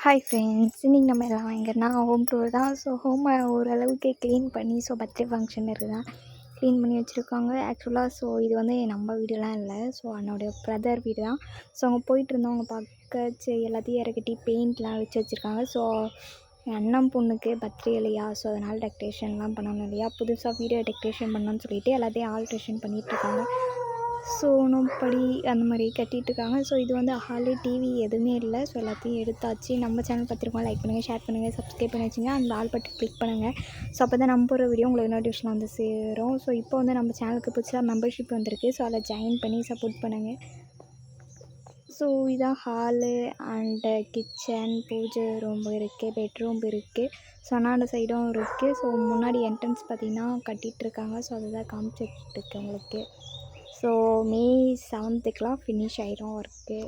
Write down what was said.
Hi friends, இன்றைக்கி நம்ம எல்லாம் எங்கன்னா ஹோம் டூர் தான். ஸோ ஹோமை ஓரளவுக்கு க்ளீன் பண்ணி பர்த்டே ஃபங்க்ஷன் தான் க்ளீன் பண்ணி வச்சுருக்காங்க. ஆக்சுவலாக இது நம்ம வீடுலாம் இல்லை. என்னோடய ப்ரதர் வீடு தான். அங்கே போயிட்டுருந்தோம். அவங்க பார்க்க எல்லாத்தையும் இறக்கட்டி பெயிண்ட்லாம் வச்சு வச்சுருக்காங்க. என் அண்ணன் பொண்ணுக்கு பர்த்டே இல்லையா, அதனால் டெக்கரேஷன்லாம் பண்ணணும் இல்லையா, புதுசாக வீடியோ டெக்கரேஷன் பண்ணணும்னு சொல்லிட்டு எல்லாத்தையும் ஆல்ட்ரேஷன் பண்ணிகிட்ருக்காங்க. படி அந்த மாதிரி கட்டிகிட்ருக்காங்க. இது ஹாலு, டிவி எதுவுமே இல்லை. எல்லாத்தையும் எடுத்தாச்சு. நம்ம சேனல் பார்த்துருக்கோம், லைக் பண்ணுங்கள், ஷேர் பண்ணுங்கள், சப்ஸ்கிரைப் பண்ணி வச்சுங்க. அந்த ஆல் பட்டன் கிளிக் பண்ணுங்கள். அப்போ தான் நம்ம போகிற வீடியோ உங்களுக்கு நோட்டிஃபிகேஷன் சேரும். இப்போ நம்ம சேனலுக்கு புதுசாக மெம்பர்ஷிப் வந்திருக்கு. அதில் ஜாயின் பண்ணி சப்போர்ட் பண்ணுங்கள். இதான் ஹாலு அண்டு கிச்சன், பூஜை ரூம் இருக்குது, பெட்ரூம் இருக்குது. அண்ணாண்ட சைடும் இருக்குது. முன்னாடி என்ட்ரன்ஸ் பார்த்திங்கன்னா கட்டிகிட்ருக்காங்க. அதுதான் காமிச்சிட்ருக்கு உங்களுக்கு. மே 7க்குலாம் ஃபினிஷ் ஆயிரும் ஒர்க்கு.